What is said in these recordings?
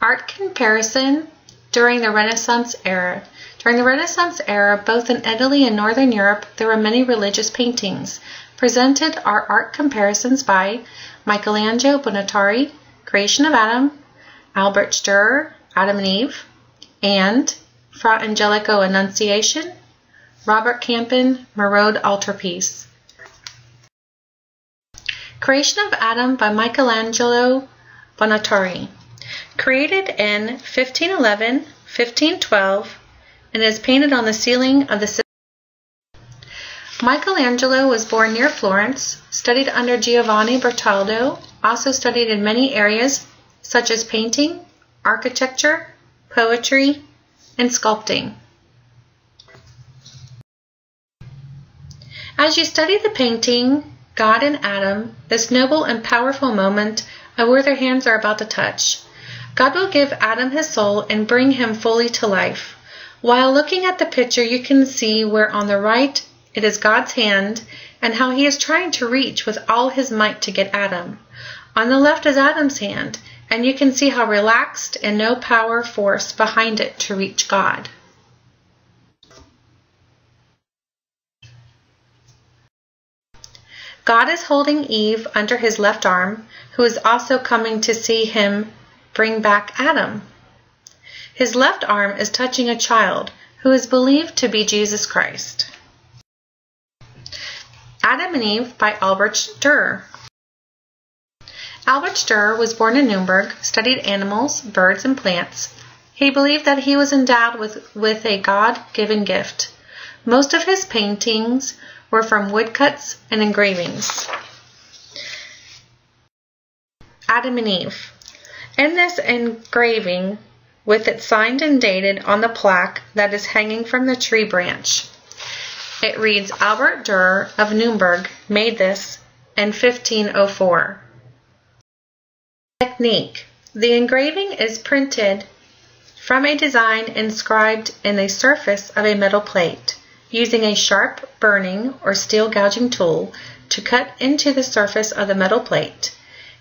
Art comparison during the Renaissance era. During the Renaissance era, both in Italy and Northern Europe, there were many religious paintings. Presented are art comparisons by Michelangelo Buonarroti, Creation of Adam, Albert Dürer, Adam and Eve, and Fra Angelico, Annunciation, Robert Campin, Marode Altarpiece. Creation of Adam by Michelangelo Buonarroti. Created in 1511, 1512, and is painted on the ceiling of the Michelangelo was born near Florence, studied under Giovanni Bertaldo, also studied in many areas such as painting, architecture, poetry, and sculpting. As you study the painting, God and Adam, this noble and powerful moment of where their hands are about to touch, God will give Adam his soul and bring him fully to life. While looking at the picture, you can see where on the right it is God's hand and how he is trying to reach with all his might to get Adam. On the left is Adam's hand, and you can see how relaxed and no power force behind it to reach God. God is holding Eve under his left arm, who is also coming to see him bring back Adam. His left arm is touching a child who is believed to be Jesus Christ. Adam and Eve by Albert Dürer. Albert Dürer was born in Nuremberg, studied animals, birds, and plants. He believed that he was endowed with a God-given gift. Most of his paintings were from woodcuts and engravings. Adam and Eve. In this engraving, with it signed and dated on the plaque that is hanging from the tree branch, it reads, Albert Dürer of Nuremberg made this in 1504. Technique. The engraving is printed from a design inscribed in the surface of a metal plate, using a sharp burning or steel gouging tool to cut into the surface of the metal plate.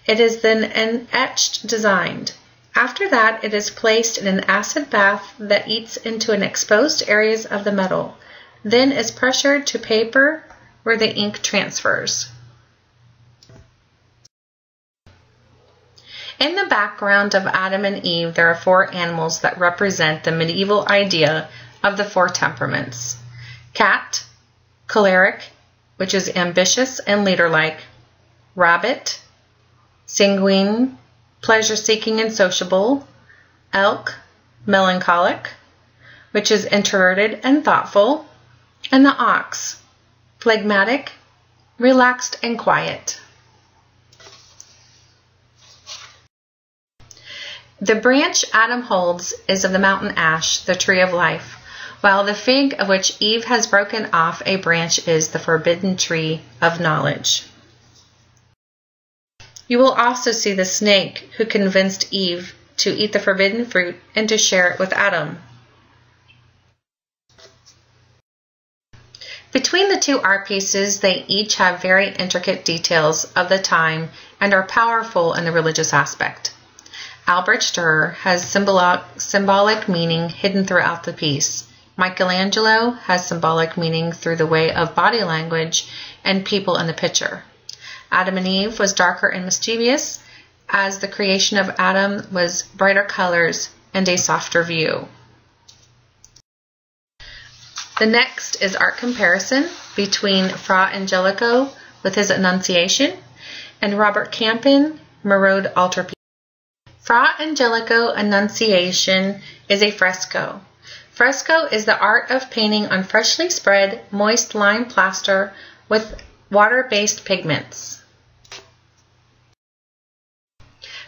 It is then etched designed. After that, it is placed in an acid bath that eats into an exposed areas of the metal, then is pressured to paper where the ink transfers. In the background of Adam and Eve, there are four animals that represent the medieval idea of the four temperaments. Cat, choleric, which is ambitious and leader-like. Rabbit, sanguine, pleasure-seeking and sociable. Elk, melancholic, which is introverted and thoughtful. And the ox, phlegmatic, relaxed, and quiet. The branch Adam holds is of the mountain ash, the tree of life, while the fig of which Eve has broken off a branch is the forbidden tree of knowledge. You will also see the snake who convinced Eve to eat the forbidden fruit and to share it with Adam. Between the two art pieces, they each have very intricate details of the time and are powerful in the religious aspect. Albert Dürer has symbolic meaning hidden throughout the piece. Michelangelo has symbolic meaning through the way of body language and people in the picture. Adam and Eve was darker and mischievous, as the creation of Adam was brighter colors and a softer view. The next is art comparison between Fra Angelico with his Annunciation and Robert Campin, Marode Altarpiece. Fra Angelico Annunciation is a fresco. Fresco is the art of painting on freshly spread, moist lime plaster with water-based pigments.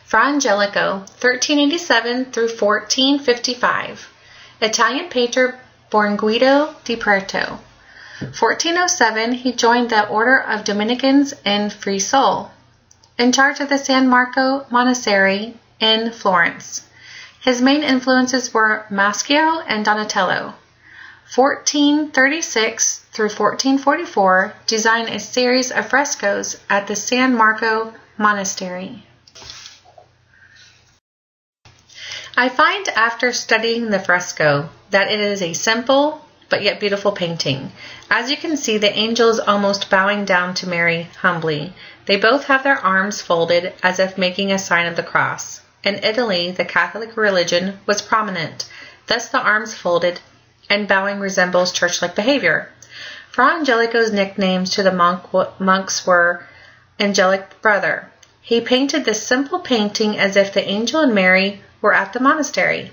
Fra Angelico, 1387 through 1455. Italian painter born Guido di Prato. 1407, he joined the Order of Dominicans in Fiesole, in charge of the San Marco Monastery in Florence. His main influences were Maschio and Donatello. 1436 through 1444, designed a series of frescoes at the San Marco Monastery. I find after studying the fresco that it is a simple but yet beautiful painting. As you can see, the angel is almost bowing down to Mary humbly. They both have their arms folded as if making a sign of the cross. In Italy, the Catholic religion was prominent. Thus the arms folded and bowing resembles church-like behavior. Fra Angelico's nicknames to the monks were Angelic Brother. He painted this simple painting as if the angel and Mary were at the monastery.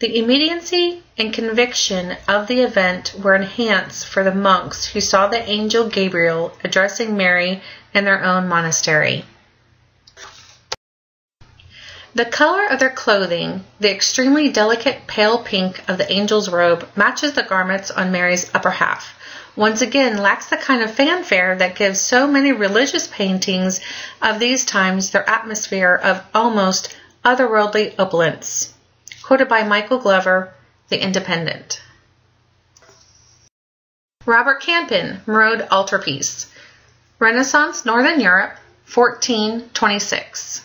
The immediacy and conviction of the event were enhanced for the monks who saw the angel Gabriel addressing Mary in their own monastery. The color of their clothing, the extremely delicate pale pink of the angel's robe, matches the garments on Mary's upper half. Once again, lacks the kind of fanfare that gives so many religious paintings of these times their atmosphere of almost otherworldly opulence. Quoted by Michael Glover, The Independent. Robert Campin, Merode Altarpiece. Renaissance, Northern Europe, 1426.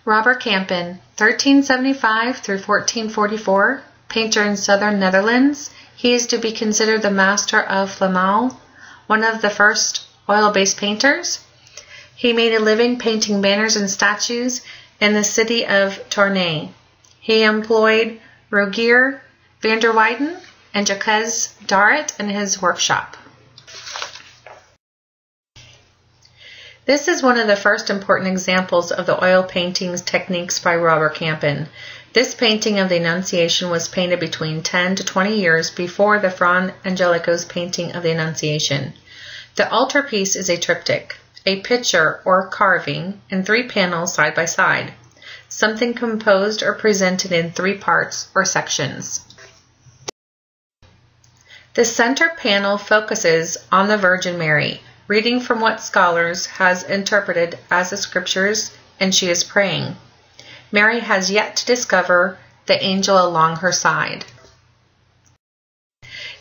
Robert Campin, 1375 through 1444, painter in southern Netherlands. He is to be considered the master of Flamel, one of the first oil-based painters. He made a living painting banners and statues in the city of Tournai. He employed Rogier van der Weyden and Jacques Darret in his workshop. This is one of the first important examples of the oil painting techniques by Robert Campin. This painting of the Annunciation was painted between 10 to 20 years before the Fra Angelico's painting of the Annunciation. The altarpiece is a triptych, a picture or carving in 3 panels side by side, something composed or presented in 3 parts or sections. The center panel focuses on the Virgin Mary, reading from what scholars has interpreted as the scriptures, and she is praying. Mary has yet to discover the angel along her side.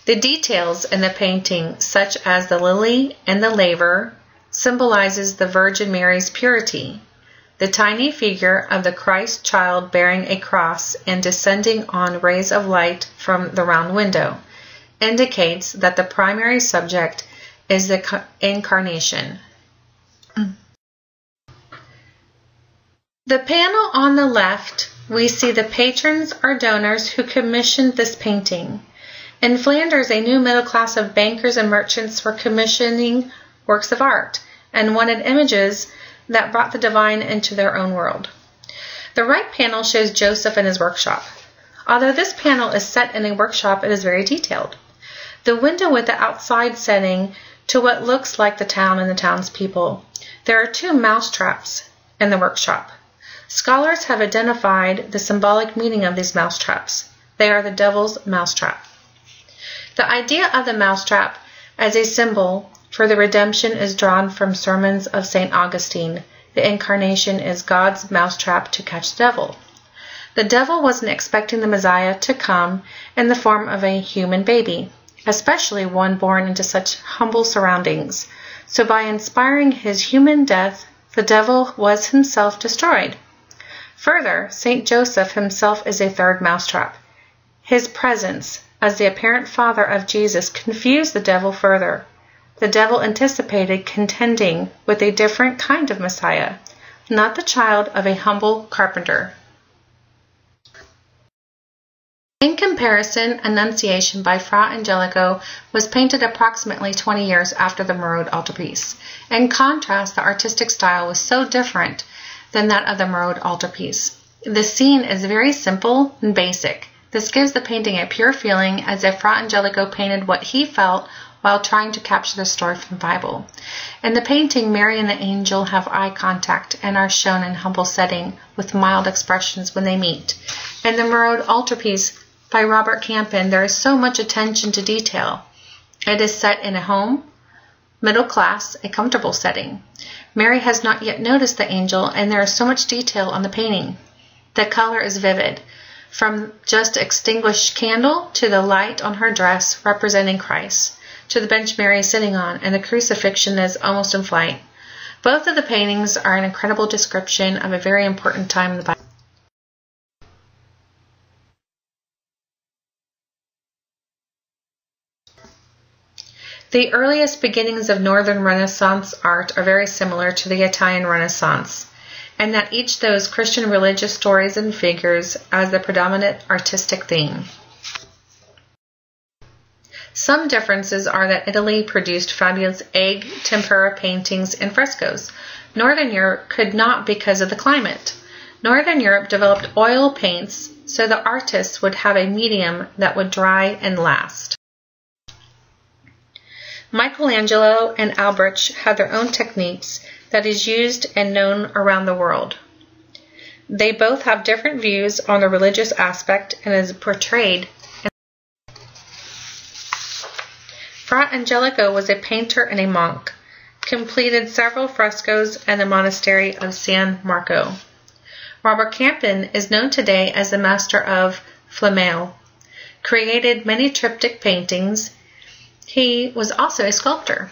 The details in the painting, such as the lily and the laver, symbolizes the Virgin Mary's purity. The tiny figure of the Christ child bearing a cross and descending on rays of light from the round window indicates that the primary subject is the Incarnation. The panel on the left, we see the patrons or donors who commissioned this painting. In Flanders, a new middle class of bankers and merchants were commissioning works of art and wanted images that brought the divine into their own world. The right panel shows Joseph in his workshop. Although this panel is set in a workshop, it is very detailed. The window with the outside setting to what looks like the town and the townspeople. There are 2 mouse traps in the workshop. Scholars have identified the symbolic meaning of these mouse traps. They are the devil's mousetrap. The idea of the mousetrap as a symbol for the redemption is drawn from sermons of St. Augustine. The Incarnation is God's mousetrap to catch the devil. The devil wasn't expecting the Messiah to come in the form of a human baby, especially one born into such humble surroundings. So by inspiring his human death, the devil was himself destroyed. Further, St. Joseph himself is a 3rd mousetrap. His presence as the apparent father of Jesus confused the devil further. The devil anticipated contending with a different kind of Messiah, not the child of a humble carpenter. In comparison, Annunciation by Fra Angelico was painted approximately 20 years after the Merode altarpiece. In contrast, the artistic style was so different than that of the Merode altarpiece. The scene is very simple and basic. This gives the painting a pure feeling, as if Fra Angelico painted what he felt while trying to capture the story from the Bible. In the painting, Mary and the angel have eye contact and are shown in humble setting with mild expressions when they meet. In the Merode altarpiece by Robert Campin, there is so much attention to detail. It is set in a home, middle class, a comfortable setting. Mary has not yet noticed the angel, and there is so much detail on the painting. The color is vivid, from just extinguished candle to the light on her dress representing Christ, to the bench Mary is sitting on, and the crucifixion is almost in flight. Both of the paintings are an incredible description of a very important time in the Bible. The earliest beginnings of Northern Renaissance art are very similar to the Italian Renaissance, and that each shows Christian religious stories and figures as the predominant artistic theme. Some differences are that Italy produced fabulous egg tempera paintings and frescoes. Northern Europe could not because of the climate. Northern Europe developed oil paints so the artists would have a medium that would dry and last. Michelangelo and Albrecht have their own techniques that is used and known around the world. They both have different views on the religious aspect and is portrayed. Fra Angelico was a painter and a monk, completed several frescoes in the monastery of San Marco. Robert Campin is known today as the master of Flamenco, created many triptych paintings. He was also a sculptor.